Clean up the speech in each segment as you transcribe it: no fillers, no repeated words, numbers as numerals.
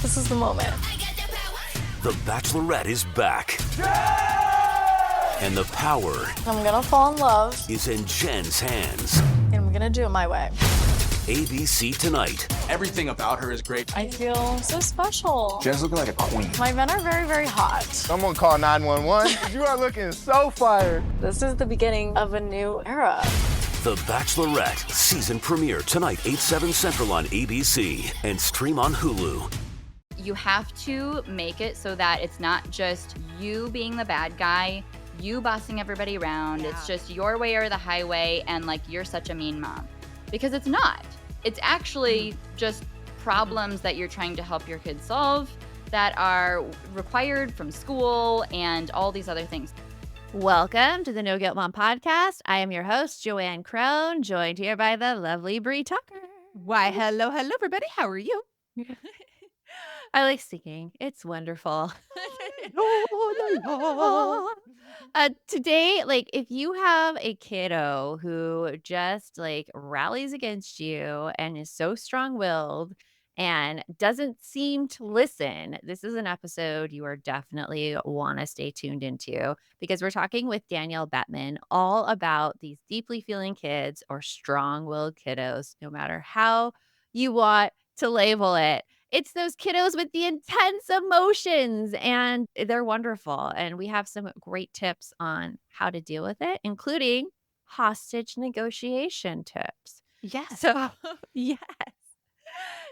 This is the moment. The Bachelorette is back. And the power I'm gonna fall in love. is in Jen's hands. And I'm gonna do it my way. ABC tonight. Everything about her is great. I feel so special. Jen's looking like a queen. My men are very, very hot. Someone call 911. You are looking so fire. This is the beginning of a new era. The Bachelorette season premiere tonight, 8/7 Central on ABC and stream on Hulu. You have to make it so that it's not just you being the bad guy, you bossing everybody around. Yeah. It's just your way or the highway, and like you're such a mean mom. Because it's not. It's actually just problems that you're trying to help your kids solve that are required from school and all these other things. Welcome to the No Guilt Mom podcast. I am your host, Joanne Crone, joined here by the lovely Bree Tucker. Why, hello, everybody. How are you? I like singing. It's wonderful. Today, like, if you have a kiddo who just like rallies against you and is so strong-willed and doesn't seem to listen, this is an episode you are definitely want to stay tuned into, because we're talking with Danielle Bettmann all about these deeply feeling kids or strong-willed kiddos, no matter how you want to label it. It's those kiddos with the intense emotions, and they're wonderful. And we have some great tips on how to deal with it, including hostage negotiation tips. Yes. So, yes.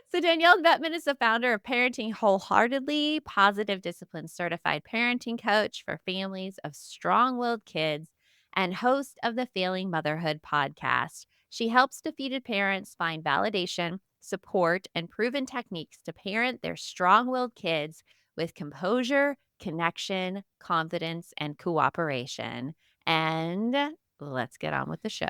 So Danielle Bettmann is the founder of Parenting Wholeheartedly, positive discipline certified parenting coach for families of strong-willed kids, and host of the Failing Motherhood podcast. She helps defeated parents find validation, support, and proven techniques to parent their strong-willed kids with composure, connection, confidence, and cooperation. And let's get on with the show.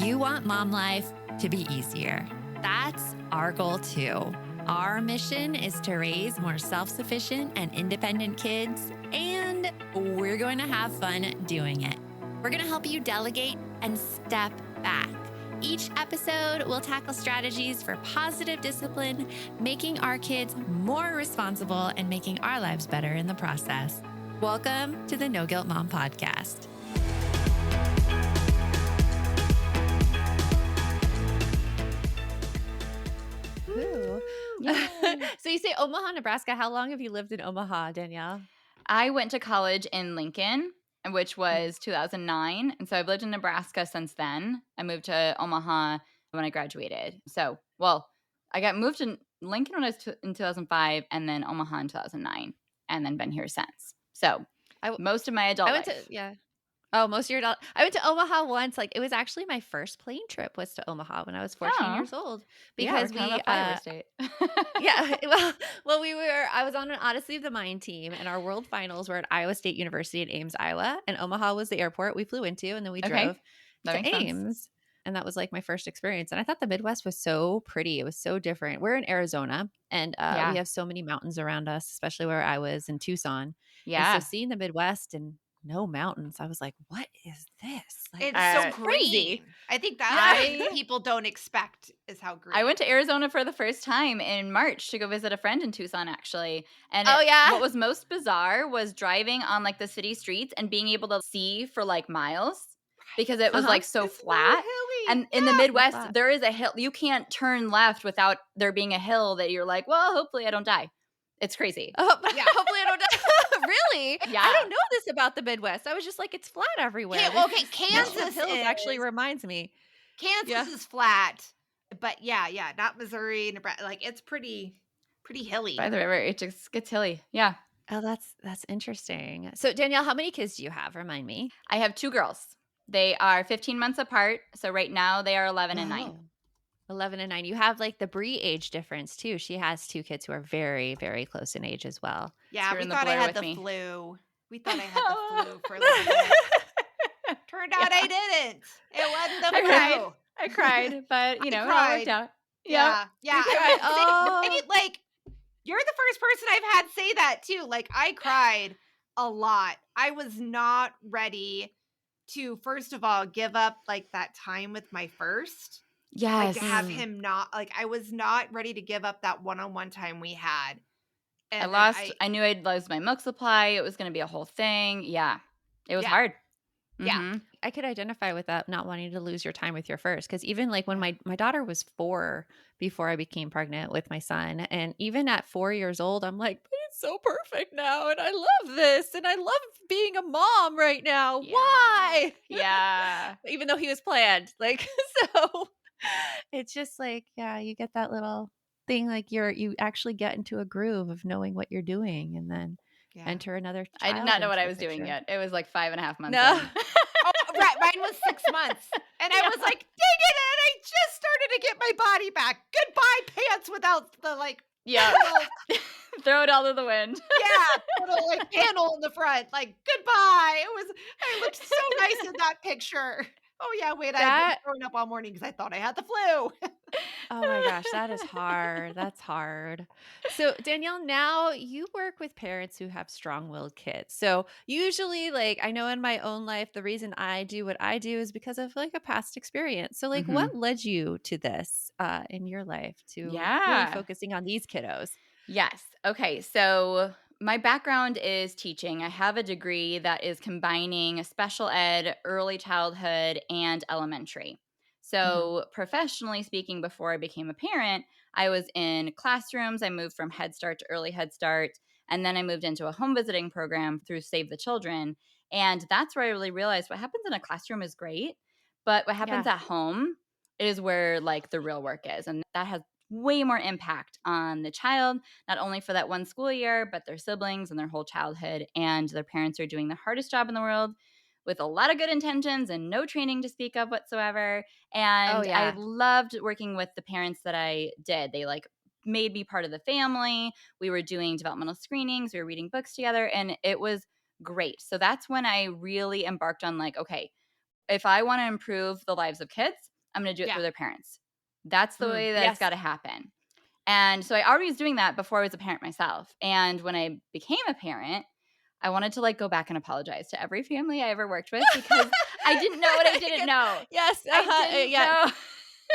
You want mom life to be easier. That's our goal too. Our mission is to raise more self-sufficient and independent kids, and we're going to have fun doing it. We're going to help you delegate and step back. Each episode will tackle strategies for positive discipline, making our kids more responsible and making our lives better in the process. Welcome to the No Guilt Mom podcast. So you say Omaha, Nebraska. How long have you lived in Omaha, Danielle? I went to college in Lincoln, which was 2009. And so I've lived in Nebraska since then. I moved to Omaha when I graduated. So, I got moved to Lincoln when I was in 2005, and then Omaha in 2009, and then been here since. So most of my adult life. Most of your adult. I went to Omaha once. Like, it was actually my first plane trip was to Omaha when I was 14 years old. Because we're kind of a flyover state. I was on an Odyssey of the Mind team, and our world finals were at Iowa State University in Ames, Iowa, and Omaha was the airport we flew into, and then we drove to Ames. And that was like my first experience. And I thought the Midwest was so pretty. It was so different. We're in Arizona, and we have so many mountains around us, especially where I was in Tucson. Yeah. And so seeing the Midwest and no mountains, I was like, what is this? Like, It's so crazy. I think that people don't expect is how green. I went to Arizona for the first time in March to go visit a friend in Tucson, actually. And what was most bizarre was driving on like the city streets and being able to see for like miles because it was like so flat. And in the Midwest, there is a hill. You can't turn left without there being a hill that you're like, well, hopefully I don't die. It's crazy. Hopefully I don't die. Really? Yeah. I don't know this about the Midwest. I was just like, it's flat everywhere. Kansas Hills actually reminds me. Kansas is flat, but not Missouri, Nebraska. Like, it's pretty hilly. By the river, it just gets hilly. Yeah. Oh, that's interesting. So Danielle, how many kids do you have? Remind me. I have 2 girls. They are 15 months apart. So right now they are 11 and 9. 11 and 9. You have like the Bree age difference too. She has 2 kids who are very, very close in age as well. Yeah, we thought I had the flu. We thought I had the flu for a little bit. Turned out I didn't. It wasn't the flu. I cried, but it all worked out. Yeah. I mean, like, you're the first person I've had say that too. Like, I cried a lot. I was not ready to, first of all, give up like that time with my first. Yes. Like to have him not like I was not ready to give up that one-on-one time we had. And then I knew I'd lose my milk supply. It was going to be a whole thing. Yeah. It was yeah, hard. yeah. Mm-hmm. I could identify with that, not wanting to lose your time with your first. Because even like when my daughter was 4 before I became pregnant with my son, and even at 4 years old, I'm like, but it's so perfect now, and I love this, and I love being a mom right now. Yeah. Why? Yeah. Even though he was planned, like so, it's just like you get that little thing, like you actually get into a groove of knowing what you're doing, and then Yeah. enter another I did child not know into what I the was doing picture. yet. It was like 5.5 months No. in. Oh, right. Mine was 6 months. And I was like, dang it. And I just started to get my body back. Goodbye, pants without the like, Yeah. little, Throw it all to the wind. little like panel in the front. Like, goodbye. I looked so nice in that picture. Oh, yeah. Wait, I've been throwing up all morning because I thought I had the flu. Oh my gosh, that is hard. That's hard. So, Danielle, now you work with parents who have strong-willed kids. So, usually, like, I know in my own life, the reason I do what I do is because of like a past experience. So, like, Mhm. what led you to this in your life to really Yeah. focusing on these kiddos? Yes. Okay. So my background is teaching. I have a degree that is combining special ed, early childhood, and elementary. So, professionally speaking, before I became a parent, I was in classrooms. I moved from Head Start to early Head Start. And then I moved into a home visiting program through Save the Children. And that's where I really realized what happens in a classroom is great, but what happens at home is where like the real work is. And that has way more impact on the child, not only for that one school year, but their siblings and their whole childhood. And their parents are doing the hardest job in the world with a lot of good intentions and no training to speak of whatsoever. And I loved working with the parents that I did. They like made me part of the family. We were doing developmental screenings, we were reading books together, and it was great. So that's when I really embarked on like, okay, if I want to improve the lives of kids, I'm going to do it through their parents. That's the way that it's got to happen. And so I already was doing that before I was a parent myself. And when I became a parent, I wanted to like go back and apologize to every family I ever worked with because I didn't know what I didn't know. Yes. I didn't know.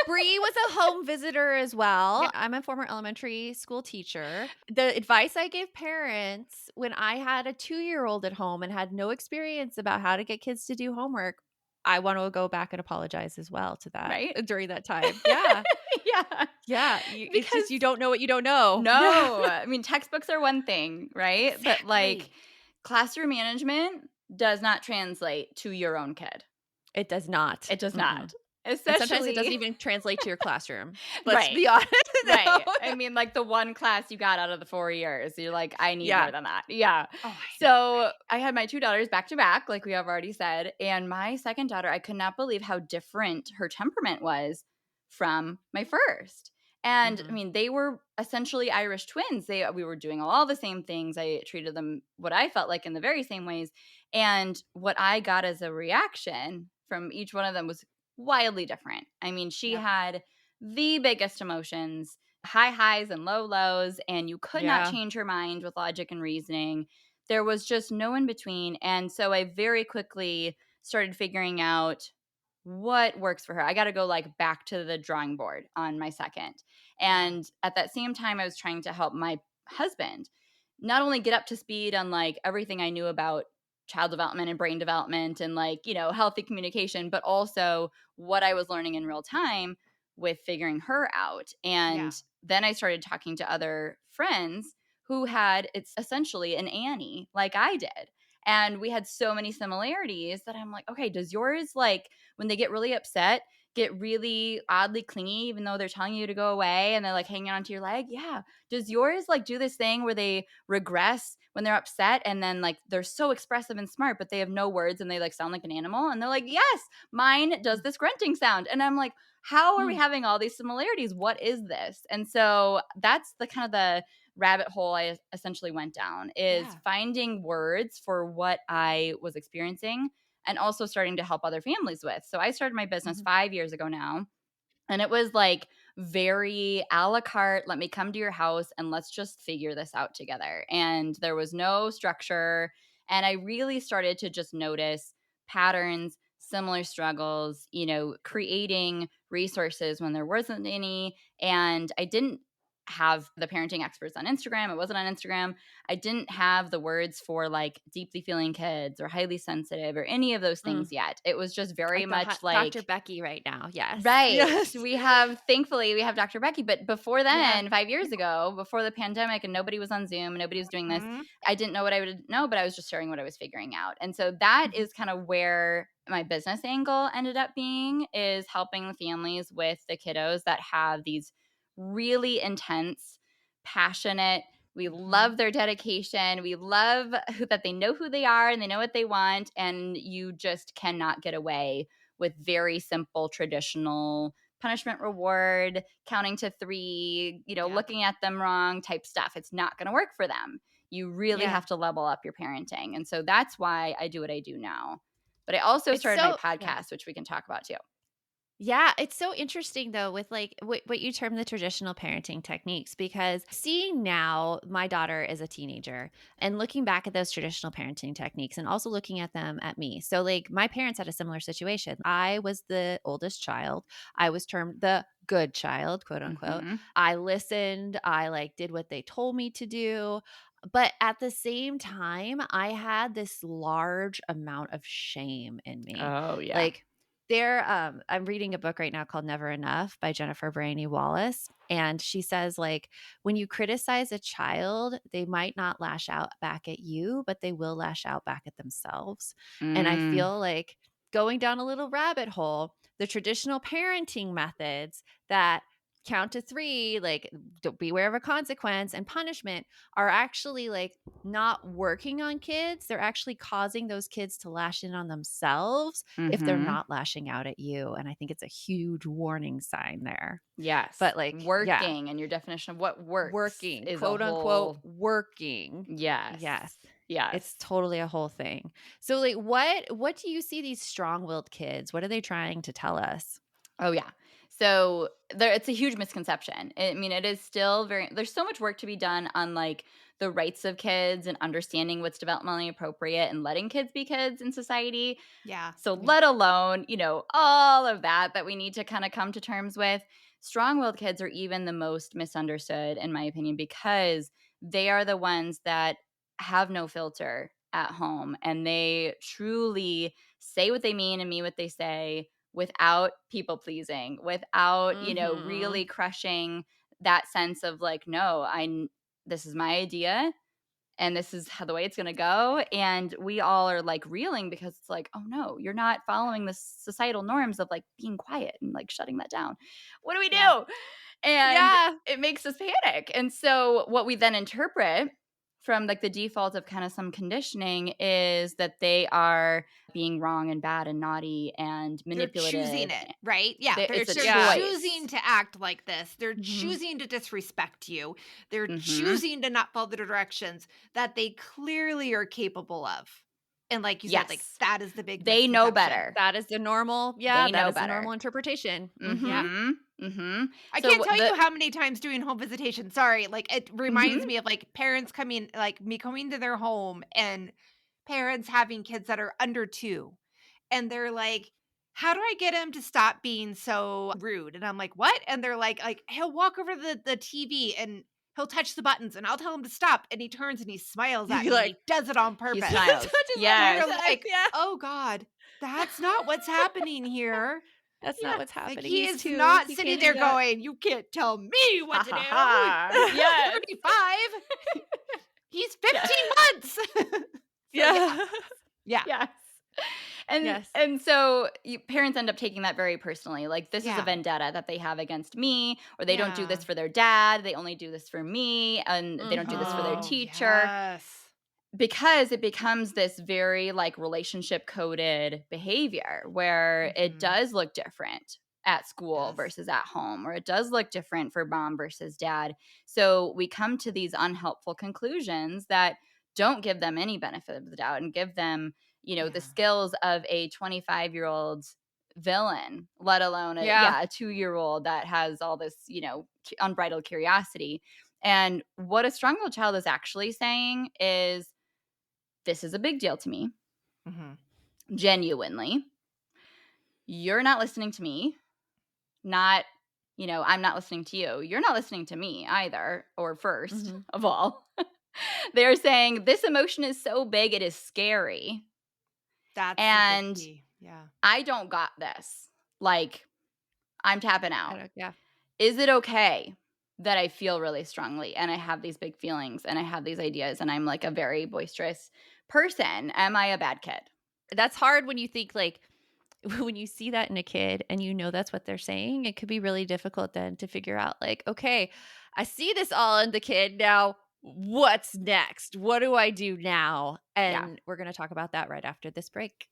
Bree was a home visitor as well. I'm a former elementary school teacher. The advice I gave parents when I had a 2-year-old at home and had no experience about how to get kids to do homework, I want to go back and apologize as well to that during that time. Yeah. Yeah. It's just you don't know what you don't know. No. I mean, textbooks are one thing, right? Exactly. But like classroom management does not translate to your own kid. It does not. It does not. And sometimes it doesn't even translate to your classroom. Let's Right. be honest. Right. I mean, like the one class you got out of the 4 years, you're like, I need more than that. Yeah. So I had my 2 daughters back to back, like we have already said. And my second daughter, I could not believe how different her temperament was from my first. And I mean, they were essentially Irish twins. We were doing all the same things. I treated them what I felt like in the very same ways. And what I got as a reaction from each one of them was wildly different. I mean, she had the biggest emotions, high highs and low lows, and you could not change her mind with logic and reasoning. There was just no in between. And so I very quickly started figuring out what works for her. I got to go like back to the drawing board on my second. And at that same time, I was trying to help my husband not only get up to speed on like everything I knew about child development and brain development and like, you know, healthy communication, but also what I was learning in real time with figuring her out. And then I started talking to other friends who had it's essentially an Annie like I did. And we had so many similarities that I'm like, okay, does yours like when they get really upset, get really oddly clingy, even though they're telling you to go away and they're like hanging onto your leg? Yeah. Does yours like do this thing where they regress when they're upset and then like they're so expressive and smart, but they have no words and they like sound like an animal? And they're like, yes, mine does this grunting sound. And I'm like, how are we having all these similarities? What is this? And so that's the kind of the rabbit hole I essentially went down is finding words for what I was experiencing and also starting to help other families with. So I started my business 5 years ago now. And it was like very a la carte, let me come to your house and let's just figure this out together. And there was no structure. And I really started to just notice patterns, similar struggles, you know, creating resources when there wasn't any. And I didn't have the parenting experts on Instagram. It wasn't on Instagram. I didn't have the words for like deeply feeling kids or highly sensitive or any of those things yet. It was just very much like Dr. Becky right now. Yes. right. Yes. Thankfully, we have Dr. Becky. But before then, Yeah. 5 years ago, before the pandemic and nobody was on Zoom and nobody was doing this, Mhm. I didn't know what I would know, but I was just sharing what I was figuring out. And so that is kind of where my business angle ended up being, is helping the families with the kiddos that have these really intense, passionate, we love their dedication. We love that they know who they are and they know what they want. And you just cannot get away with very simple, traditional punishment reward, counting to 3, looking at them wrong type stuff. It's not going to work for them. You really have to level up your parenting. And so that's why I do what I do now. But I also started my podcast, which we can talk about too. Yeah, it's so interesting though with like what you term the traditional parenting techniques, because seeing now my daughter is a teenager and looking back at those traditional parenting techniques and also looking at them at me. So like my parents had a similar situation. I was the oldest child. I was termed the good child, quote unquote. I listened. I like did what they told me to do. But at the same time, I had this large amount of shame in me. Oh, yeah. Like I'm reading a book right now called Never Enough by Jennifer Brainey Wallace. And she says, like, when you criticize a child, they might not lash out back at you, but they will lash out back at themselves. And I feel like going down a little rabbit hole, the traditional parenting methods that count to 3, like beware of a consequence and punishment, are actually like not working on kids. They're actually causing those kids to lash in on themselves if they're not lashing out at you. And I think it's a huge warning sign there. Yes. But like working and your definition of what works. Working, is quote unquote, working. Yes. Yes. Yes. It's totally a whole thing. So like what do you see these strong-willed kids? What are they trying to tell us? Oh, yeah. So it's a huge misconception. I mean, it is still there's so much work to be done on like the rights of kids and understanding what's developmentally appropriate and letting kids be kids in society. Yeah. So let alone, all of that we need to kind of come to terms with. Strong-willed kids are even the most misunderstood, in my opinion, because they are the ones that have no filter at home and they truly say what they mean and mean what they say, without people pleasing, without, really crushing that sense of like, no, this is my idea and this is how the way it's going to go. And we all are like reeling because it's like, oh no, you're not following the societal norms of like being quiet and like shutting that down. What do we do? And it makes us panic. And so what we then interpret from like the default of kind of some conditioning is that they are being wrong and bad and naughty and manipulative. They're choosing it, right? Yeah. They're It's a choice. choosing to act like this. They're choosing to disrespect you. They're choosing to not follow the directions that they clearly are capable of. And like you said, like that is the big They know misconception. better. That is the normal, They know that is better. the normal interpretation. I So can't tell you how many times doing home visitation. Sorry, like it reminds me of like parents coming, like me coming to their home and parents having kids that are under 2, and they're like, "How do I get him to stop being so rude?" And I'm like, "What?" And they're like he'll walk over to the TV and he'll touch the buttons, and I'll tell him to stop, and he turns and he smiles at me. Like, and he does it on purpose. He smiles. Yes. And you're like, "Oh God, that's not what's happening here." That's not what's happening. Like he He's is 2. not He sitting can't there do that. going, "You can't tell me what to do." Yes. 35. He's 15 months. Yeah. Yes. And so parents end up taking that very personally. Like this is a vendetta that they have against me, or they don't do this for their dad. They only do this for me, and they don't do this for their teacher. Yes. Because it becomes this very like relationship coded behavior where it does look different at school versus at home, or it does look different for mom versus dad. So we come to these unhelpful conclusions that don't give them any benefit of the doubt and give them, the skills of a 25-year-old villain, let alone a 2-year-old that has all this, unbridled curiosity. And what a strong-willed child is actually saying is, this is a big deal to me. Genuinely. You're not listening to me. not, I'm not listening to you. You're not listening to me either, or first of all. They're saying this emotion is so big, it is scary. That's the big And key. Yeah. I don't got this. Like, I'm tapping out. Yeah. Is it okay that I feel really strongly and I have these big feelings and I have these ideas and I'm like a very boisterous person? Am I a bad kid? That's hard when you think like when you see that in a kid and you know that's what they're saying, it could be really difficult then to figure out like, okay, I see this all in the kid. Now, what's next? What do I do now? And we're going to talk about that right after this break.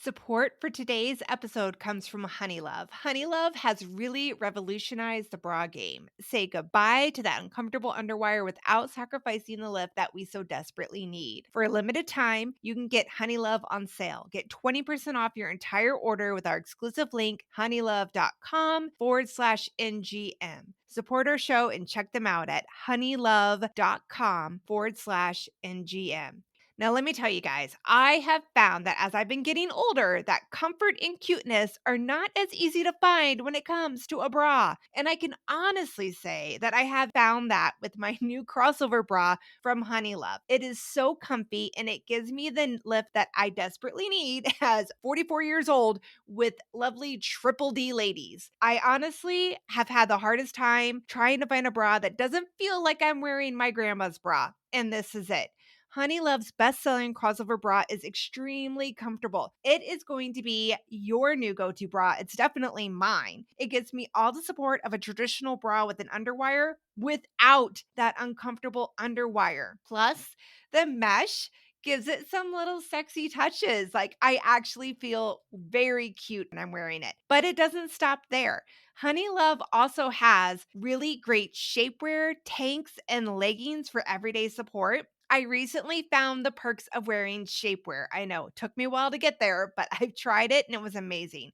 Support for today's episode comes from Honeylove. Honeylove has really revolutionized the bra game. Say goodbye to that uncomfortable underwire without sacrificing the lift that we so desperately need. For a limited time, you can get Honeylove on sale. Get 20% off your entire order with our exclusive link, honeylove.com/NGM. Support our show and check them out at honeylove.com/NGM. Now, let me tell you guys, I have found that as I've been getting older, that comfort and cuteness are not as easy to find when it comes to a bra. And I can honestly say that I have found that with my new crossover bra from Honeylove. It is so comfy and it gives me the lift that I desperately need as 44 years old with lovely triple D ladies. I honestly have had the hardest time trying to find a bra that doesn't feel like I'm wearing my grandma's bra. And this is it. Honeylove's best-selling crossover bra is extremely comfortable. It is going to be your new go-to bra. It's definitely mine. It gives me all the support of a traditional bra with an underwire without that uncomfortable underwire. Plus, the mesh gives it some little sexy touches. Like, I actually feel very cute when I'm wearing it. But it doesn't stop there. Honeylove also has really great shapewear, tanks, and leggings for everyday support. I recently found the perks of wearing shapewear. I know it took me a while to get there, but I've tried it and it was amazing.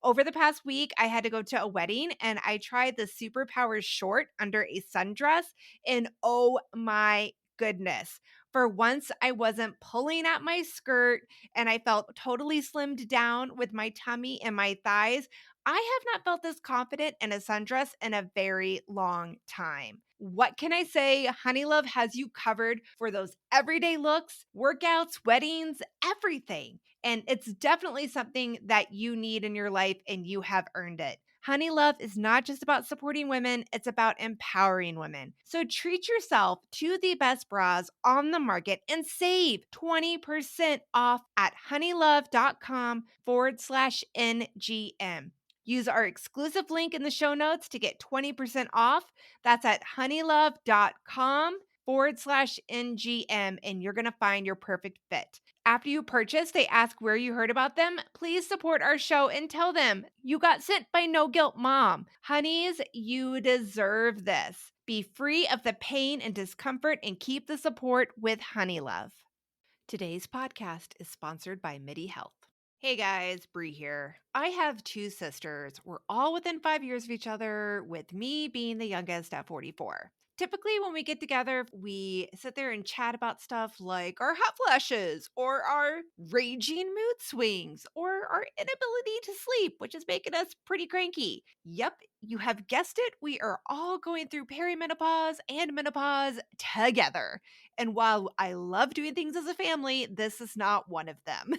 Over the past week, I had to go to a wedding and I tried the Superpowers short under a sundress, and oh my goodness. For once, I wasn't pulling at my skirt and I felt totally slimmed down with my tummy and my thighs. I have not felt this confident in a sundress in a very long time. What can I say? Honeylove has you covered for those everyday looks, workouts, weddings, everything. And it's definitely something that you need in your life and you have earned it. Honeylove is not just about supporting women, it's about empowering women. So treat yourself to the best bras on the market and save 20% off at honeylove.com/NGM. Use our exclusive link in the show notes to get 20% off. That's at honeylove.com/NGM, and you're going to find your perfect fit. After you purchase, they ask where you heard about them. Please support our show and tell them you got sent by No Guilt Mom. Honeys, you deserve this. Be free of the pain and discomfort and keep the support with Honeylove. Today's podcast is sponsored by MIDI Health. Hey guys, Bree here. I have two sisters. We're all within 5 years of each other, with me being the youngest at 44. Typically, when we get together, we sit there and chat about stuff like our hot flashes, or our raging mood swings, or our inability to sleep, which is making us pretty cranky. Yep, you have guessed it. We are all going through perimenopause and menopause together. And while I love doing things as a family, this is not one of them.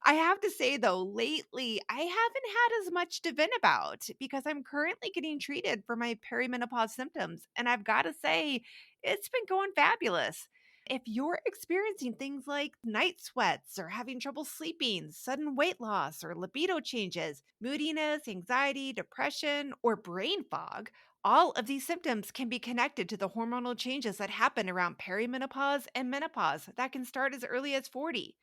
I have to say, though, lately I haven't had as much to vent about because I'm currently getting treated for my perimenopause symptoms. And I've got to say, it's been going fabulous. If you're experiencing things like night sweats or having trouble sleeping, sudden weight loss or libido changes, moodiness, anxiety, depression, or brain fog, all of these symptoms can be connected to the hormonal changes that happen around perimenopause and menopause that can start as early as 40.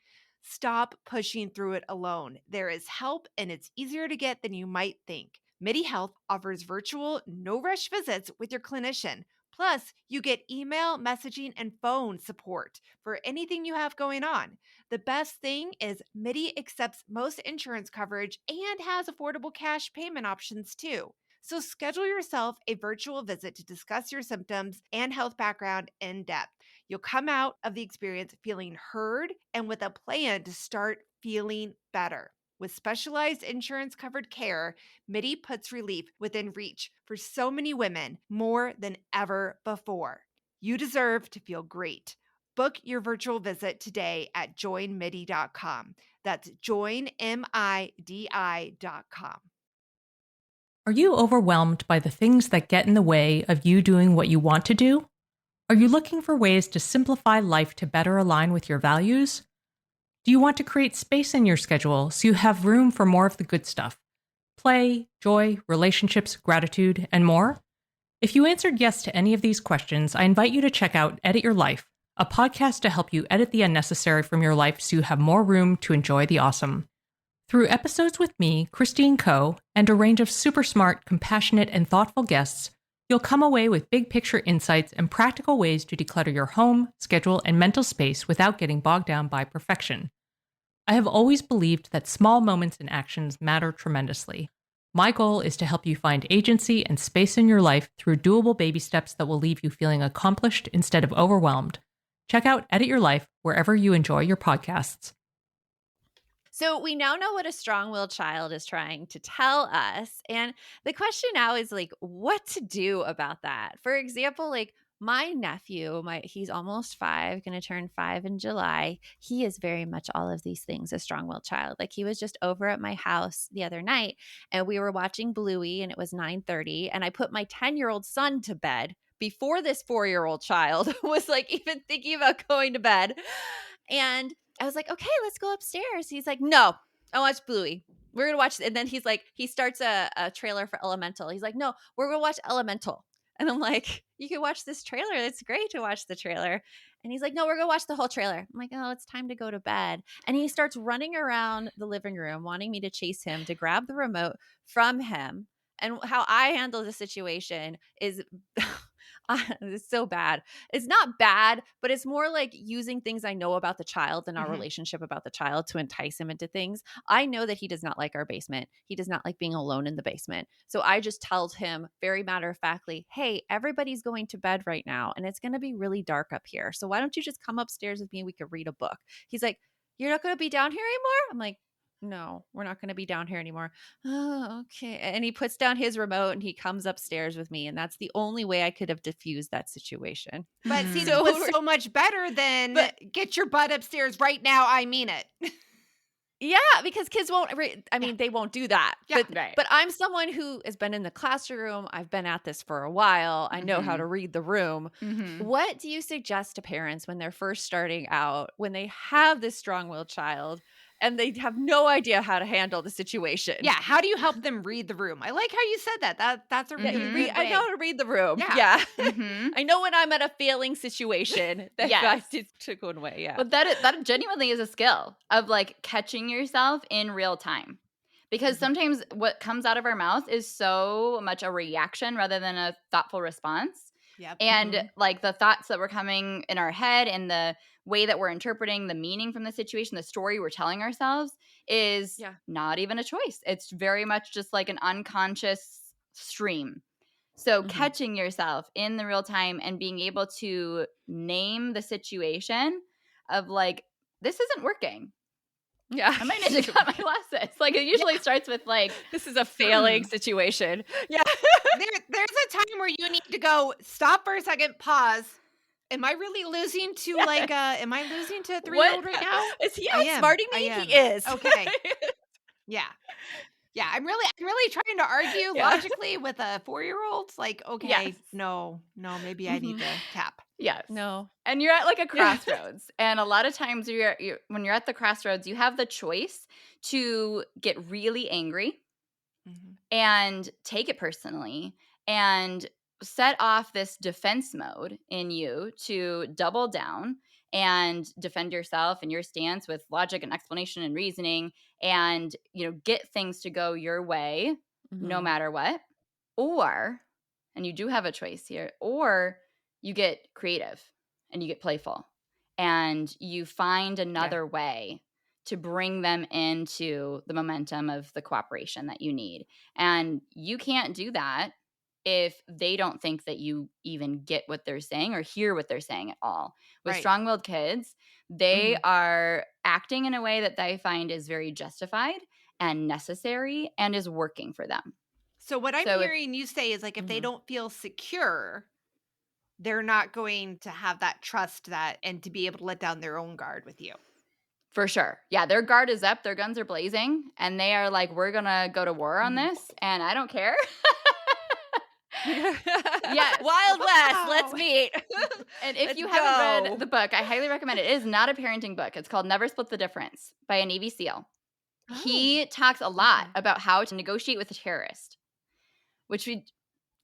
Stop pushing through it alone. There is help and it's easier to get than you might think. MIDI Health offers virtual, no rush visits with your clinician. Plus, you get email, messaging, and phone support for anything you have going on. The best thing is MIDI accepts most insurance coverage and has affordable cash payment options too. So schedule yourself a virtual visit to discuss your symptoms and health background in depth. You'll come out of the experience feeling heard and with a plan to start feeling better. With specialized insurance-covered care, MIDI puts relief within reach for so many women more than ever before. You deserve to feel great. Book your virtual visit today at joinmidi.com. That's joinmidi.com. Are you overwhelmed by the things that get in the way of you doing what you want to do? Are you looking for ways to simplify life to better align with your values? Do you want to create space in your schedule so you have room for more of the good stuff? Play, joy, relationships, gratitude, and more? If you answered yes to any of these questions, I invite you to check out Edit Your Life, a podcast to help you edit the unnecessary from your life so you have more room to enjoy the awesome. Through episodes with me, Christine Coe, and a range of super smart, compassionate, and thoughtful guests, you'll come away with big picture insights and practical ways to declutter your home, schedule, and mental space without getting bogged down by perfection. I have always believed that small moments and actions matter tremendously. My goal is to help you find agency and space in your life through doable baby steps that will leave you feeling accomplished instead of overwhelmed. Check out Edit Your Life wherever you enjoy your podcasts. So we now know what a strong-willed child is trying to tell us. And the question now is like, what to do about that? For example, like my nephew, he's almost 5, going to turn 5 in July. He is very much all of these things, a strong-willed child. Like he was just over at my house the other night and we were watching Bluey and it was 9:30 and I put my 10-year-old son to bed before this 4-year-old child was like even thinking about going to bed. And I was like, okay, let's go upstairs. He's like, no, I watch Bluey. We're going to watch. And then he's like, he starts a trailer for Elemental. He's like, no, we're going to watch Elemental. And I'm like, you can watch this trailer. It's great to watch the trailer. And he's like, no, we're going to watch the whole trailer. I'm like, oh, it's time to go to bed. And he starts running around the living room, wanting me to chase him to grab the remote from him. And how I handle the situation is it's so bad. It's not bad, but it's more like using things I know about the child and our relationship about the child to entice him into things. I know that he does not like our basement. He does not like being alone in the basement. So I just told him very matter-of-factly, hey, everybody's going to bed right now and it's going to be really dark up here. So why don't you just come upstairs with me and we could read a book? He's like, you're not going to be down here anymore? I'm like, no, we're not going to be down here anymore. Oh, okay. And he puts down his remote and he comes upstairs with me. And that's the only way I could have diffused that situation. But see, that was so much better than get your butt upstairs right now. I mean it. Yeah, because kids won't, they won't do that. Yeah, but I'm someone who has been in the classroom. I've been at this for a while. I know how to read the room. What do you suggest to parents when they're first starting out, when they have this strong-willed child and they have no idea how to handle the situation? Yeah, how do you help them read the room? I like how you said that. That's a really good way. I know how to read the room. Yeah. I know when I'm at a failing situation that took one way. Yeah. But that genuinely is a skill of like catching yourself in real time. Because sometimes what comes out of our mouth is so much a reaction rather than a thoughtful response. Yep. And like the thoughts that were coming in our head and the way that we're interpreting the meaning from the situation, the story we're telling ourselves is not even a choice. It's very much just like an unconscious stream. So catching yourself in the real time and being able to name the situation of like, this isn't working. Yeah. I might need to cut my lessons. Like it usually starts with like, this is a failing situation. Yeah. There's a time where you need to go stop for a second, pause. Am I really losing to am I losing to a 3-year-old right now? Is he outsmarting me? He is. Okay. Yeah. Yeah. I'm really trying to argue logically with a 4-year-old. Like, okay, no, maybe I need to tap. Yes. No. And you're at like a crossroads. And a lot of times when you're at the crossroads, you have the choice to get really angry and take it personally and set off this defense mode in you to double down and defend yourself and your stance with logic and explanation and reasoning and, get things to go your way no matter what. Or, and you do have a choice here, or you get creative and you get playful and you find another way to bring them into the momentum of the cooperation that you need. And you can't do that if they don't think that you even get what they're saying or hear what they're saying at all. With strong-willed kids, they are acting in a way that they find is very justified, and necessary and is working for them. So what I'm So if- hearing you say is like if they Mhm. don't feel secure, they're not going to have that trust that and to be able to let down their own guard with you. For sure. Yeah, their guard is up, their guns are blazing, and they are like, we're going to go to war on Mhm. this, and I don't care. Yes. Wild West. Let's Wow. meet. And if Let's you haven't go. read the book, I highly recommend it. It is not a parenting book. It's called Never Split the Difference by a Navy SEAL. He talks a lot Okay. about how to negotiate with a terrorist, which we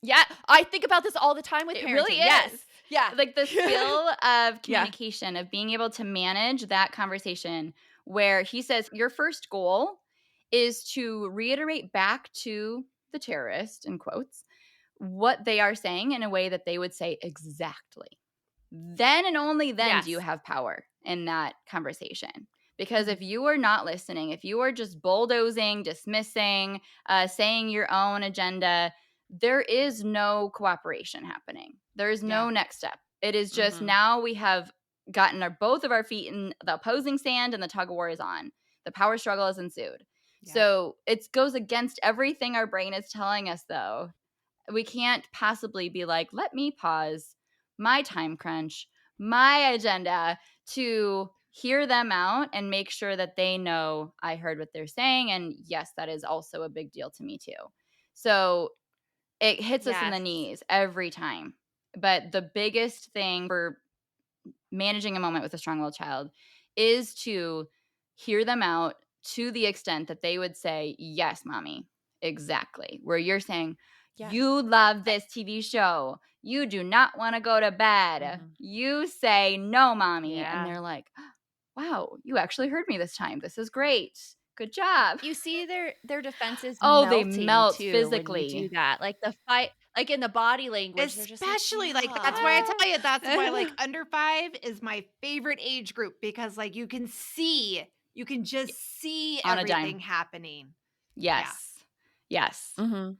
Yeah, I think about this all the time with It parenting. really Yes. is. Yeah. like the skill of Yeah. communication, of being able to manage that conversation, where he says your first goal is to reiterate back to the terrorist, in quotes, what they are saying in a way that they would say exactly. Then and only then do you Yes. have power in that conversation. Because if you are not listening, if you are just bulldozing, dismissing, saying your own agenda, there is no cooperation happening. There is no Yeah. next step. It is just Mhm. now we have gotten both of our feet in the opposing sand and the tug of war is on. The power struggle has ensued. Yeah. So it goes against everything our brain is telling us, though. We can't possibly be like, let me pause my time crunch, my agenda to hear them out and make sure that they know I heard what they're saying. And yes, that is also a big deal to me too. So it hits us in the Yes. knees every time. But the biggest thing for managing a moment with a strong-willed child is to hear them out to the extent that they would say, yes, mommy, exactly. Where you're saying, Yeah. you love this TV show. You do not want to go to bed. Mhm. You say, no, mommy. Yeah. And they're like, wow, you actually heard me this time. This is great. Good job. You see their defenses Oh, they melting melt too when physically. you do that. Like the fight, like in the body language, they're just Especially like yeah. that's why I tell you that's why like under 5 is my favorite age group because like you can just see On a dime. everything happening. Yes. Yes. Mm-hmm.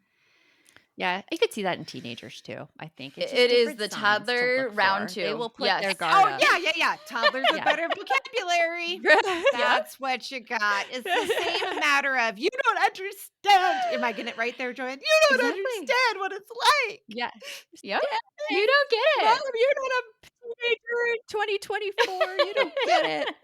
Yeah, I could see that in teenagers too. I think it's just It is different the signs to toddler look round for. 2. They will put Yes. their guard Oh up. yeah. Toddlers with Yeah. better vocabulary. That's what you got. It's the same matter of you don't understand. Am I getting it right there, Joanne? You don't Exactly. understand what it's like. Yeah. Yep. You don't get Mom, it. you're not a teenager in 2024. You don't get it.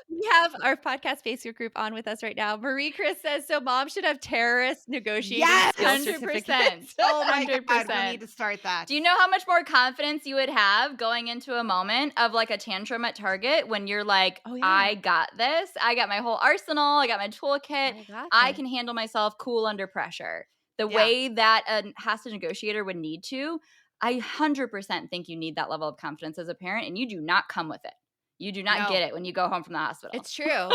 We have our podcast Facebook group on with us right now. Marie Chris says, so mom should have terrorist negotiating Yes! skill 100%. certificates. Oh my God, we 100%. need to start that. Do you know how much more confidence you would have going into a moment of like a tantrum at Target when you're like, Oh, yeah. I got this. I got my whole arsenal. I got my toolkit. I can handle myself cool under pressure. The Yeah. way that a hostage negotiator would need to, I 100% think you need that level of confidence as a parent, and you do not come with it. You do not No. get it when you go home from the hospital. It's true.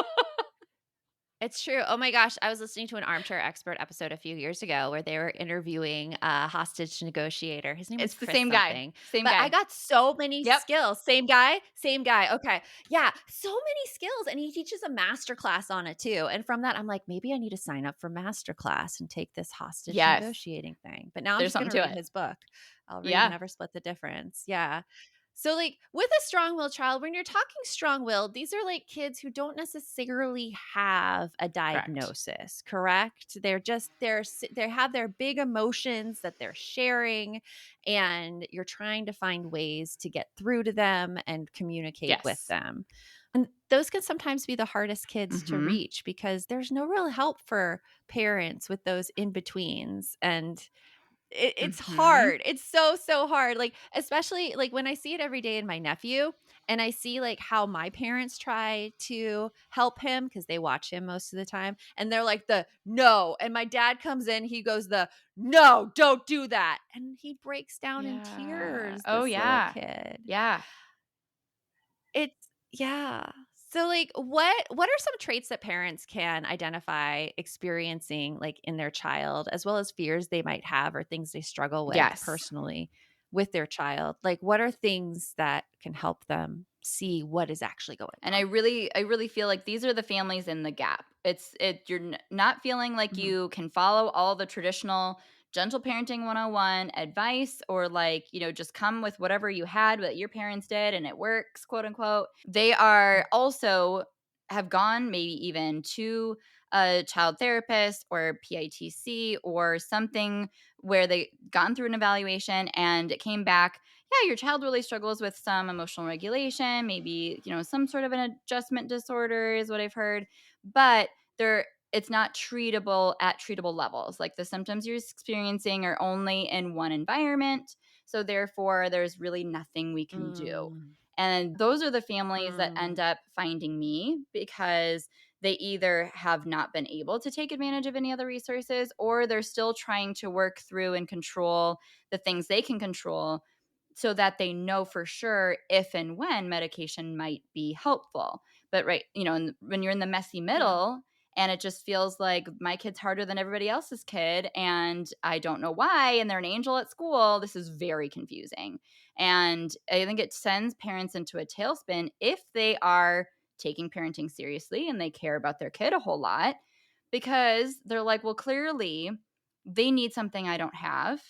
It's true. Oh my gosh. I was listening to an Armchair Expert episode a few years ago where they were interviewing a hostage negotiator. His name was It's the Chris same guy. something. Same But guy. I got so many Yep. skills. Same guy? Same guy. Okay. Yeah. So many skills. And he teaches a master class on it too. And from that, I'm like, maybe I need to sign up for master class and take this hostage Yes. negotiating thing. But now I'm There's just going to something to read it. his book. I'll read Yeah. Never Split the Difference. Yeah. So like with a strong-willed child, when you're talking strong-willed, these are like kids who don't necessarily have a diagnosis, correct? They're just they have their big emotions that they're sharing, and you're trying to find ways to get through to them and communicate with Yes. them. And those can sometimes be the hardest kids to Mhm. reach because there's no real help for parents with those in-betweens. And it's Mhm. hard. It's so hard. Like, especially like when I see it every day in my nephew and I see like how my parents try to help him because they watch him most of the time. And they're like no. And my dad comes in, he goes no, don't do that. And he breaks down in Yeah. tears. Oh, This yeah. little kid. Yeah. Yeah. So like what are some traits that parents can identify experiencing like in their child as well as fears they might have or things they struggle with Yes. personally with their child? Like what are things that can help them see what is actually going And on? I really feel like these are the families in the gap. You're not feeling like Mhm. you can follow all the traditional gentle parenting 101 advice or like, just come with whatever you had that your parents did and it works, quote unquote. They are also have gone maybe even to a child therapist or PITC or something where they gone through an evaluation and it came back, yeah, your child really struggles with some emotional regulation, maybe, some sort of an adjustment disorder is what I've heard, but it's not treatable at treatable levels. Like the symptoms you're experiencing are only in one environment. So therefore, there's really nothing we can do. And those are the families that end up finding me because they either have not been able to take advantage of any other resources or they're still trying to work through and control the things they can control so that they know for sure if and when medication might be helpful. But when you're in the messy middle and it just feels like my kid's harder than everybody else's kid and I don't know why, and they're an angel at school, this is very confusing. And I think it sends parents into a tailspin if they are taking parenting seriously and they care about their kid a whole lot, because they're like, well, clearly they need something I don't have,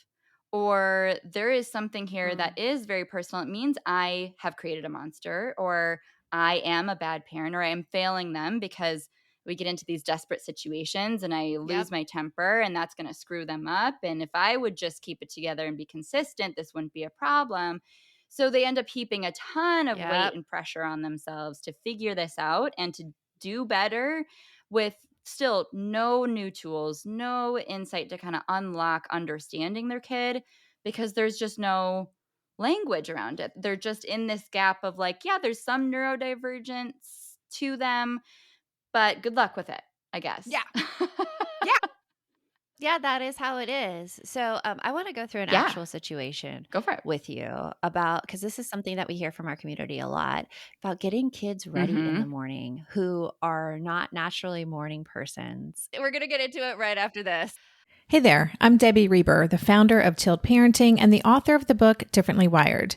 or there is something here that is very personal. It means I have created a monster, or I am a bad parent, or I am failing them, because we get into these desperate situations and I lose my temper and that's going to screw them up. And if I would just keep it together and be consistent, this wouldn't be a problem. So they end up heaping a ton of weight and pressure on themselves to figure this out and to do better with still no new tools, no insight to kind of unlock understanding their kid, because there's just no language around it. They're just in this gap of like, yeah, there's some neurodivergence to them, but good luck with it, I guess. Yeah. Yeah, that is how it is. So I want to go through an Yeah. actual situation Go for it. with you about, because this is something that we hear from our community a lot, about getting kids ready in the morning who are not naturally morning persons. We're going to get into it right after this. Hey there, I'm Debbie Reber, the founder of Tilt Parenting and the author of the book Differently Wired.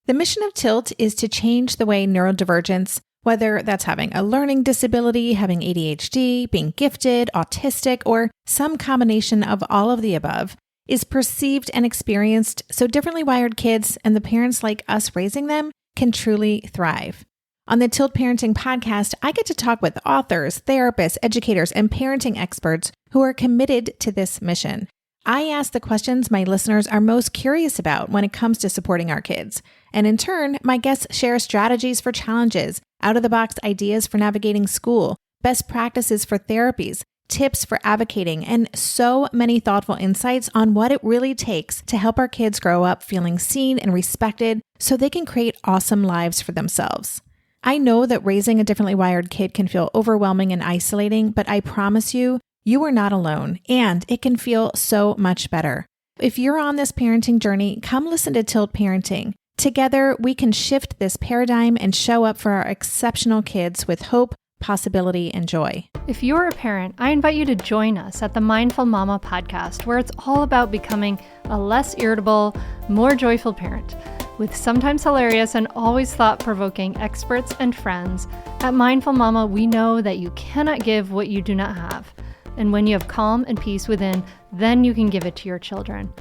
The mission of Tilt is to change the way neurodivergence, whether that's having a learning disability, having ADHD, being gifted, autistic, or some combination of all of the above, is perceived and experienced so differently wired kids and the parents like us raising them can truly thrive. On the Tilt Parenting podcast, I get to talk with authors, therapists, educators, and parenting experts who are committed to this mission. I ask the questions my listeners are most curious about when it comes to supporting our kids. And in turn, my guests share strategies for challenges, out-of-the-box ideas for navigating school, best practices for therapies, tips for advocating, and so many thoughtful insights on what it really takes to help our kids grow up feeling seen and respected so they can create awesome lives for themselves. I know that raising a differently wired kid can feel overwhelming and isolating, but I promise you, you are not alone, and it can feel so much better. If you're on this parenting journey, come listen to Tilt Parenting. Together, we can shift this paradigm and show up for our exceptional kids with hope, possibility, and joy. If you're a parent, I invite you to join us at the Mindful Mama podcast, where it's all about becoming a less irritable, more joyful parent. With sometimes hilarious and always thought-provoking experts and friends, at Mindful Mama, we know that you cannot give what you do not have. And when you have calm and peace within, then you can give it to your children.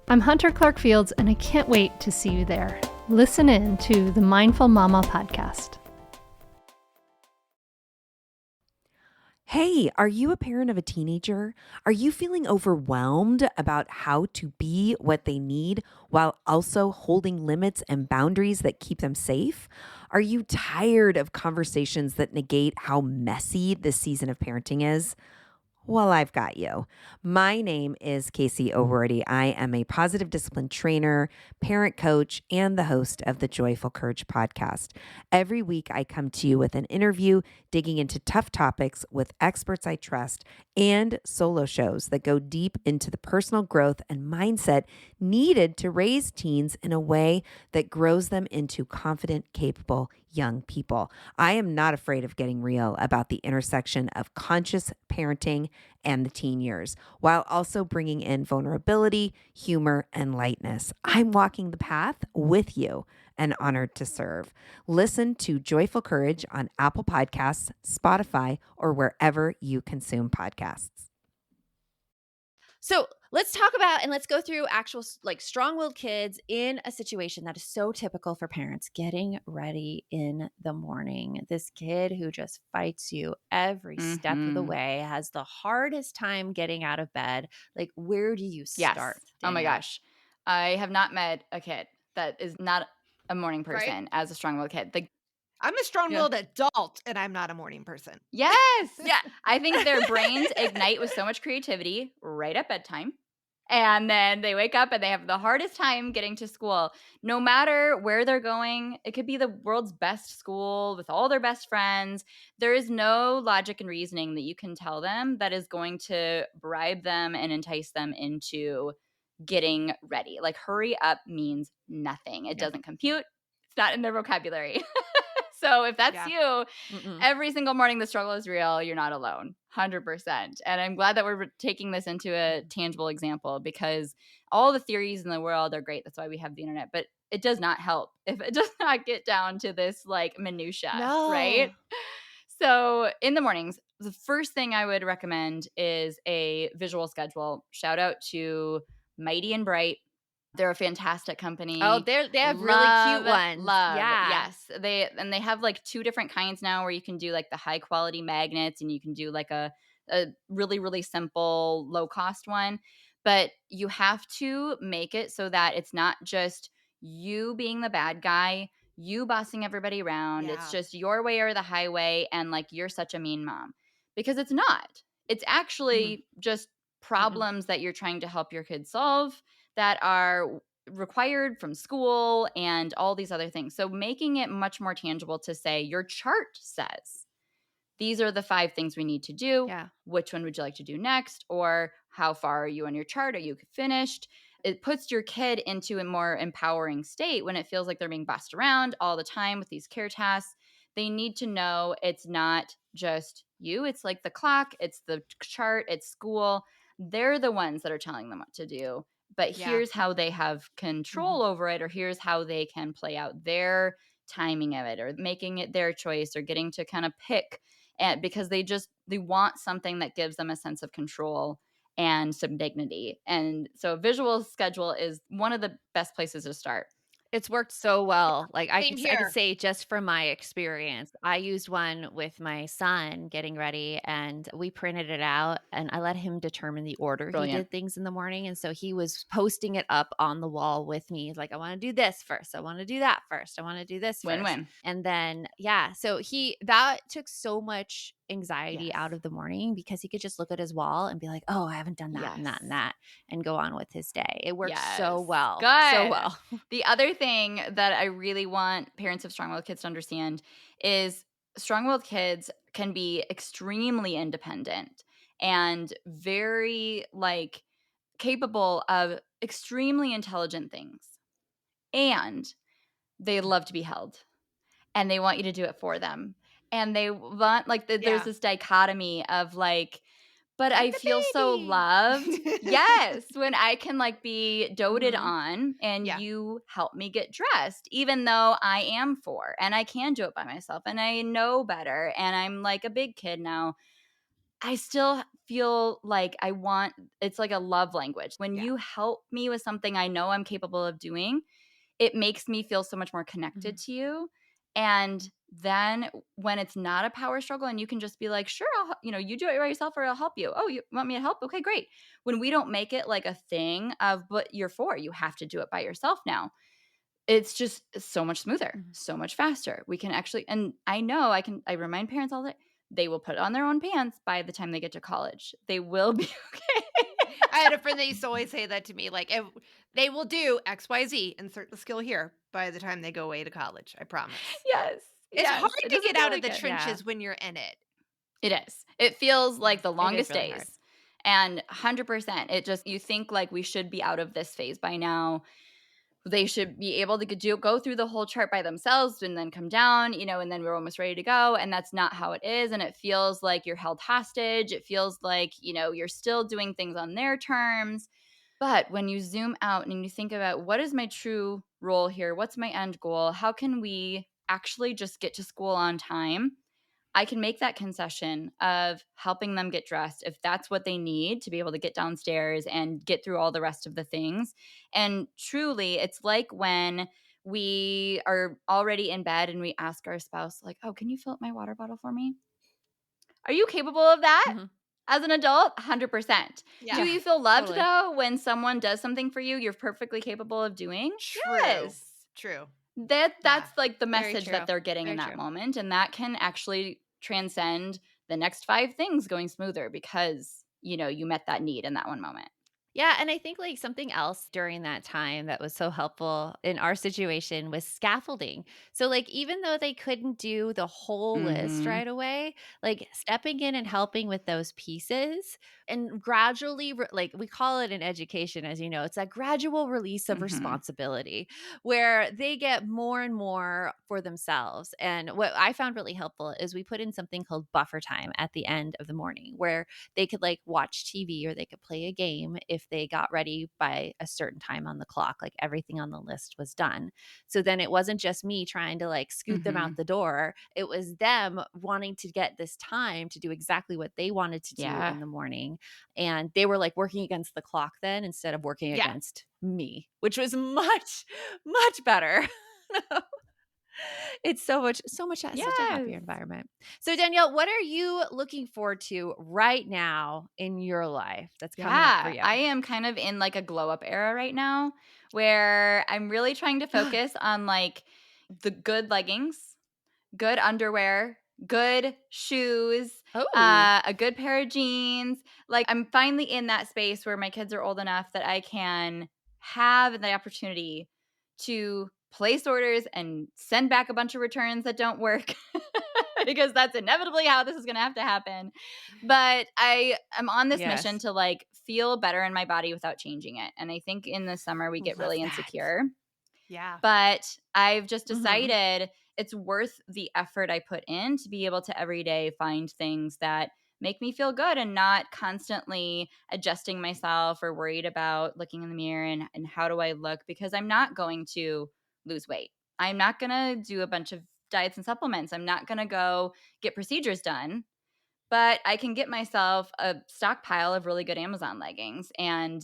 I'm Hunter Clark Fields, and I can't wait to see you there. Listen in to the Mindful Mama podcast. Hey, are you a parent of a teenager? Are you feeling overwhelmed about how to be what they need while also holding limits and boundaries that keep them safe? Are you tired of conversations that negate how messy this season of parenting is? Well, I've got you. My name is Casey O'Rourke. I am a positive discipline trainer, parent coach, and the host of the Joyful Courage podcast. Every week, I come to you with an interview digging into tough topics with experts I trust and solo shows that go deep into the personal growth and mindset needed to raise teens in a way that grows them into confident, capable young people. I am not afraid of getting real about the intersection of conscious parenting and the teen years, while also bringing in vulnerability, humor, and lightness. I'm walking the path with you and honored to serve. Listen to Joyful Courage on Apple Podcasts, Spotify, or wherever you consume podcasts. So Let's talk about and let's go through actual like strong-willed kids in a situation that is so typical for parents getting ready in the morning. This kid who just fights you every step of the way, has the hardest time getting out of bed. Like, where do you Yes. start? Oh my Danielle? gosh. I have not met a kid that is not a morning Right? person as a strong-willed kid. Like, I'm a strong-willed adult, and I'm not a morning person. yes. Yeah. I think their brains ignite with so much creativity right at bedtime. And then they wake up and they have the hardest time getting to school. No matter where they're going, it could be the world's best school with all their best friends. There is no logic and reasoning that you can tell them that is going to bribe them and entice them into getting ready. Like, hurry up means nothing. It doesn't compute. It's not in their vocabulary. So if that's you, every single morning the struggle is real. You're not alone, 100%. And I'm glad that we're taking this into a tangible example, because all the theories in the world are great. That's why we have the internet. But it does not help if it does not get down to this like minutia, right? So in the mornings, the first thing I would recommend is a visual schedule. Shout out to Mighty and Bright. They're a fantastic company. Oh, they have really cute ones. Yeah. Yes. They have like 2 different kinds now where you can do like the high quality magnets, and you can do like a really, really simple, low cost one. But you have to make it so that it's not just you being the bad guy, you bossing everybody around. It's just your way or the highway, and like you're such a mean mom. Because it's not. It's actually just problems that you're trying to help your kids solve that are required from school and all these other things. So making it much more tangible to say your chart says, these are the 5 things we need to do. Yeah. Which one would you like to do next? Or how far are you on your chart? Are you finished? It puts your kid into a more empowering state when it feels like they're being bossed around all the time with these care tasks. They need to know it's not just you. It's like the clock, it's the chart, it's school. They're the ones that are telling them what to do. But here's how they have control over it, or here's how they can play out their timing of it, or making it their choice, or getting to kind of pick. And because they want something that gives them a sense of control and some dignity. And so a visual schedule is one of the best places to start. It's worked so well. Like I Same could here. say just from my experience, I used one with my son getting ready, and we printed it out, and I let him determine the order he did things in the morning. And so he was posting it up on the wall with me. He's like, I want to do this first. I want to do that first. I want to do this first. Win-win. And then, so that took so much anxiety out of the morning, because he could just look at his wall and be like, oh, I haven't done that and that and that, and go on with his day. It works so well. Good. So well. The other thing that I really want parents of strong-willed kids to understand is strong-willed kids can be extremely independent and very like capable of extremely intelligent things. And they love to be held, and they want you to do it for them. And they want like there's this dichotomy of like, but I feel so loved. Yes, when I can like be doted on and you help me get dressed, even though I am 4 and I can do it by myself and I know better and I'm like a big kid now. I still feel like it's like a love language. When you help me with something I know I'm capable of doing, it makes me feel so much more connected to you. And then when it's not a power struggle and you can just be like, sure, you do it by yourself or I'll help you. Oh, you want me to help? Okay, great. When we don't make it like a thing of, but you're 4, you have to do it by yourself now. It's just so much smoother, so much faster. We can actually, and I know I remind parents all the time, they will put on their own pants by the time they get to college. They will be okay. I had a friend that used to always say that to me, like, if they will do X, Y, Z, insert the skill here by the time they go away to college. I promise. Yes. It's hard It to doesn't get feel out of like the it. trenches when you're in it. It is. It feels like the longest really days. hard. And 100%. It just, you think like we should be out of this phase by now. They should be able to go through the whole chart by themselves and then come down, and then we're almost ready to go. And that's not how it is. And it feels like you're held hostage. It feels like, you're still doing things on their terms. But when you zoom out and you think about what is my true role here? What's my end goal? How can we actually just get to school on time? I can make that concession of helping them get dressed if that's what they need to be able to get downstairs and get through all the rest of the things. And truly, it's like when we are already in bed and we ask our spouse, like, oh, can you fill up my water bottle for me? Are you capable of that? Mhm. As an adult, 100%. Yeah. Do you feel loved, totally. though, when someone does something for you you're perfectly capable of doing? True. Yes. True. That's like the Very message true. that they're getting in Very that true. moment, and that can actually transcend the next 5 things going smoother because, you met that need in that one moment. Yeah, and I think like something else during that time that was so helpful in our situation was scaffolding. So like even though they couldn't do the whole list Mhm. right away, like stepping in and helping with those pieces and gradually like we call it in education as you know, it's that gradual release of Mhm. responsibility where they get more and more for themselves. And what I found really helpful is we put in something called buffer time at the end of the morning where they could like watch TV or they could play a game if they got ready by a certain time on the clock, like everything on the list was done. So then it wasn't just me trying to like scoot them out Mhm. the door. It was them wanting to get this time to do exactly what they wanted to do Yeah. in the morning. And they were like working against the clock then instead of working Yeah. against me, which was much, much better. It's such a happier Yes. environment. So Danielle, what are you looking forward to right now in your life that's coming up for Yeah, you? I am kind of in like a glow up era right now where I'm really trying to focus on like the good leggings, good underwear, good shoes, Oh. a good pair of jeans. Like I'm finally in that space where my kids are old enough that I can have the opportunity to place orders and send back a bunch of returns that don't work because that's inevitably how this is going to have to happen. But I am on this mission Yes. to like feel better in my body without changing it. And I think in the summer we get Love really that. insecure. Yeah. But I've just Mhm. decided it's worth the effort I put in to be able to every day find things that make me feel good and not constantly adjusting myself or worried about looking in the mirror and how do I look because I'm not going to lose weight. I'm not going to do a bunch of diets and supplements. I'm not going to go get procedures done, but I can get myself a stockpile of really good Amazon leggings and,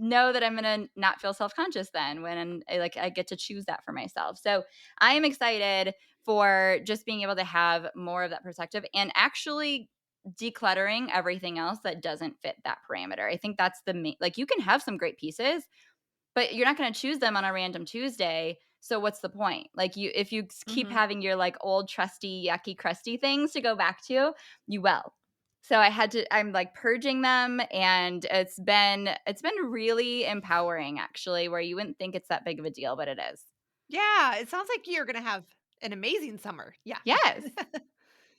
know that I'm going to not feel self-conscious then when I get to choose that for myself. So I am excited for just being able to have more of that perspective and actually decluttering everything else that doesn't fit that parameter. I think that's the main, like you can have some great pieces, but you're not going to choose them on a random Tuesday. So what's the point? Like if you keep Mhm. having your like old trusty yucky crusty things to go back to, you will. So I'm like purging them and it's been really empowering actually where you wouldn't think it's that big of a deal, but it is. Yeah. It sounds like you're going to have an amazing summer. Yeah. Yes.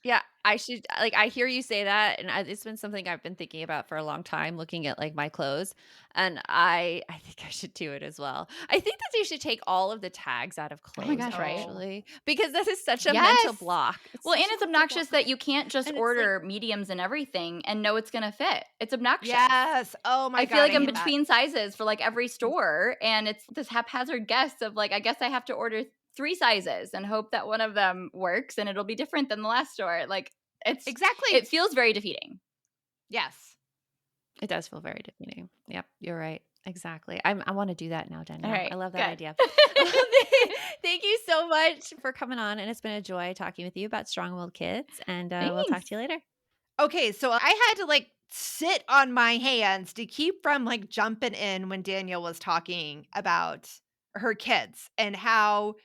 Yeah, I should like I hear you say that and it's been something I've been thinking about for a long time looking at like my clothes and I think I should do it as well. I think that you should take all of the tags out of Oh my clothes gosh, right? actually because this is such a mental Yes. block. It's Well, and such a it's mental obnoxious block. that you can't just And it's like order mediums and everything and know it's going to fit. It's obnoxious. Yes. Oh my I feel God. like I I'm hate that. between sizes for like every store, and it's this haphazard guess of like, I guess I have to order 3 sizes and hope that one of them works and it'll be different than the last store. Like Exactly. it feels very defeating. Yes. it does feel very defeating. Yep, you're right. Exactly. I want to do that now, All Danielle. I right, love that good. idea. Thank you so much for coming on, and it's been a joy talking with you about strong-willed kids. And we'll talk Thanks. to you later. Okay, so I had to like sit on my hands to keep from like jumping in when Danielle was talking about her kids and how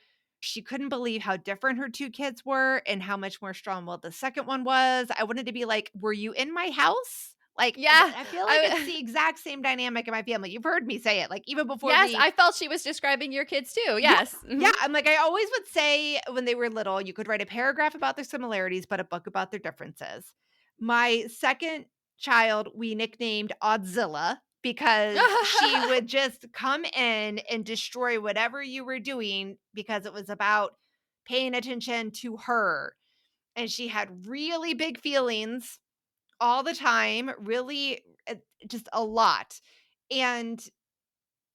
she couldn't believe how different her 2 kids were and how much more strong-willed the second one was. I wanted to be like, "Were you in my house?" Like, Yeah, I feel like it's the exact same dynamic in my family. You've heard me say it, like even before yes, we I felt she was describing your kids too. Yeah, Yes. yeah, I'm like, I always would say when they were little, you could write a paragraph about their similarities, but a book about their differences. My second child, we nicknamed Oddzilla because she would just come in and destroy whatever you were doing because it was about paying attention to her. And she had really big feelings all the time, really just a lot. And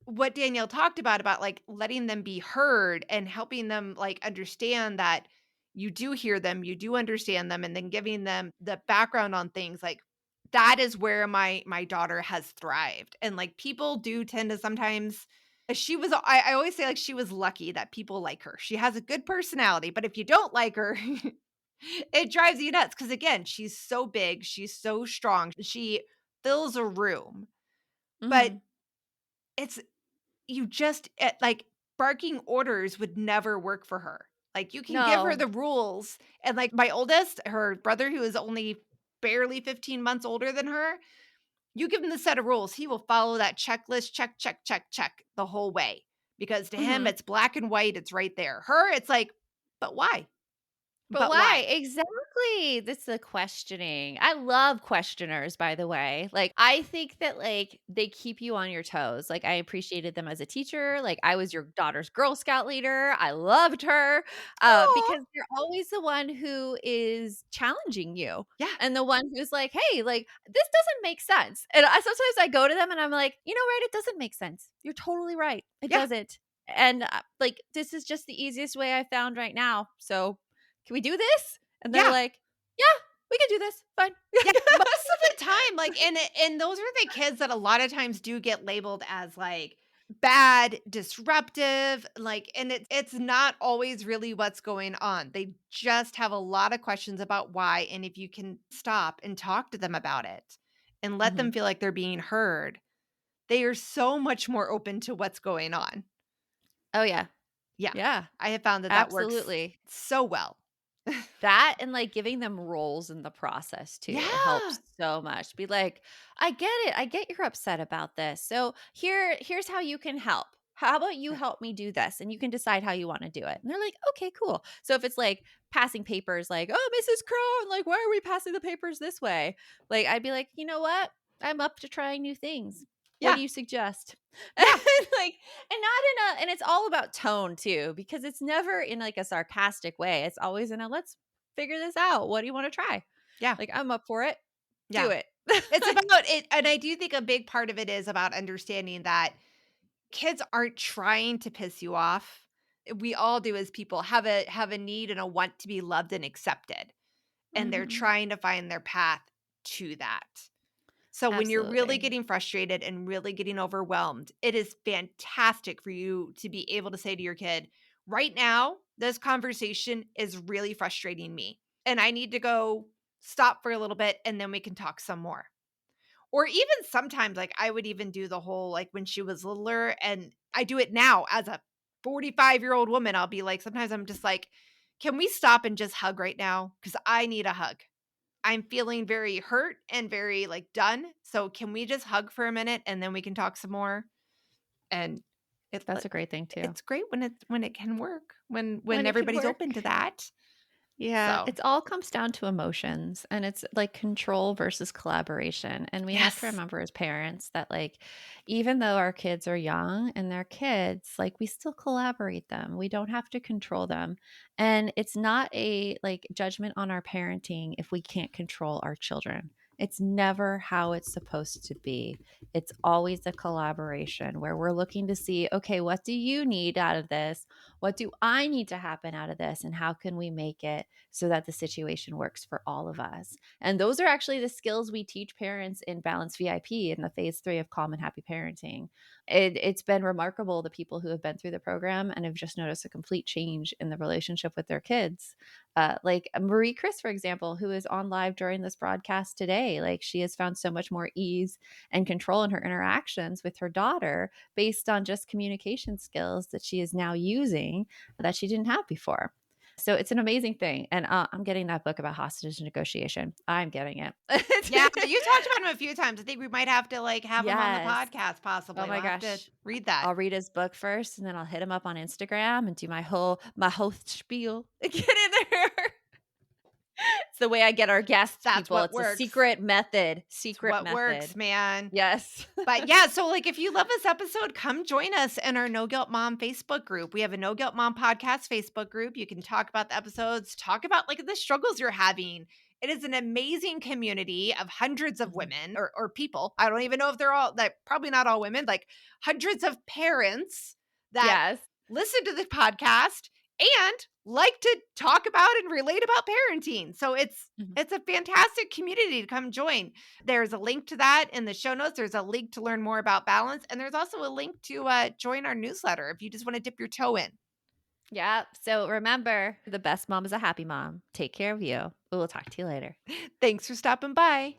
what Danielle talked about like letting them be heard and helping them like understand that you do hear them, you do understand them, and then giving them the background on things, like that is where my daughter has thrived. And like people do tend to sometimes I always say like she was lucky that people like her. She has a good personality, but if you don't like her, it drives you nuts because again, she's so big, she's so strong, she fills a room. But it's you just like barking orders would never work for her. Like you can give her No. the rules, and like my oldest, her brother who is only barely 15 months older than her, you give him the set of rules, he will follow that checklist, check, check, check, check the whole way. Because to him, it's black and white, it's right there. Her, it's like, but why? But why? Exactly. That's the questioning. I love questioners, by the way. Like, I think that like they keep you on your toes. Like, I appreciated them as a teacher. Like, I was your daughter's Girl Scout leader. I loved her because you're always the one who is challenging you. Yeah. And the one who's like, hey, like, this doesn't make sense. And sometimes I go to them and I'm like, you know, right? It doesn't make sense. You're totally right. It doesn't. And like, this is just the easiest way I found right now. So, can we do this? And they're like, yeah, we can do this. Fine. Yeah, most of the time, like, and those are the kids that a lot of times do get labeled as like bad, disruptive, like, and it's not always really what's going on. They just have a lot of questions about why, and if you can stop and talk to them about it and let them feel like they're being heard, they are so much more open to what's going on. Oh yeah. Yeah. Yeah. I have found that Absolutely. works so well. That and like giving them roles in the process too helps so much. Be like, I get it. I get you're upset about this. So here's how you can help. How about you help me do this? And you can decide how you want to do it. And they're like, okay, cool. So if it's like passing papers, like, oh, Mrs. Crone, like, why are we passing the papers this way? Like, I'd be like, you know what? I'm up to trying new things. What do you suggest? Yeah. Like, and not in a, and it's all about tone too, because it's never in like a sarcastic way. It's always in a, let's figure this out. What do you want to try? Yeah. Like, I'm up for it. Yeah. Do it. It's about it. And I do think a big part of it is about understanding that kids aren't trying to piss you off. We all do as people have a need and a want to be loved and accepted. And they're trying to find their path to that. So when you're really getting frustrated and really getting overwhelmed, it is fantastic for you to be able to say to your kid, right now, this conversation is really frustrating me. And I need to go stop for a little bit and then we can talk some more. Or even sometimes, like I would even do the whole, like when she was littler, and I do it now as a 45-year-old woman, I'll be like, sometimes I'm just like, can we stop and just hug right now? Because I need a hug. I'm feeling very hurt and very like done. So can we just hug for a minute and then we can talk some more? And that's a great thing too. It's great when it can work, when everybody's open to that. Yeah, it all comes down to emotions, and it's like control versus collaboration. And we have to remember as parents that like even though our kids are young and they're kids, like we still collaborate them. We don't have to control them. And it's not a like judgment on our parenting if we can't control our children. It's never how it's supposed to be. It's always a collaboration where we're looking to see, okay, what do you need out of this? What do I need to happen out of this? And how can we make it so that the situation works for all of us? And those are actually the skills we teach parents in Balance VIP in the phase 3 of Calm and Happy Parenting. It's been remarkable, the people who have been through the program and have just noticed a complete change in the relationship with their kids. Like Marie Chris, for example, who is on live during this broadcast today, like she has found so much more ease and control in her interactions with her daughter based on just communication skills that she is now using that she didn't have before. So it's an amazing thing. And I'm getting that book about hostage negotiation. I'm getting it. Yeah, you talked about him a few times. I think we might have to like have him on the podcast possibly. Oh my We'll have gosh. to read that. I'll read his book first and then I'll hit him up on Instagram and do my whole spiel. Get in there. It's the way I get our guests. That's people. what It's works. a secret method. Secret method. Works, man. Yes. But yeah, so like if you love this episode, come join us in our No Guilt Mom Facebook group. We have a No Guilt Mom podcast Facebook group. You can talk about the episodes, talk about like the struggles you're having. It is an amazing community of hundreds of women or people. I don't even know if they're all, like probably not all women, like hundreds of parents that listen to the podcast and like to talk about and relate about parenting. So it's a fantastic community to come join. There's a link to that in the show notes. There's a link to learn more about balance. And there's also a link to join our newsletter if you just want to dip your toe in. Yeah. So remember, the best mom is a happy mom. Take care of you. We'll talk to you later. Thanks for stopping by.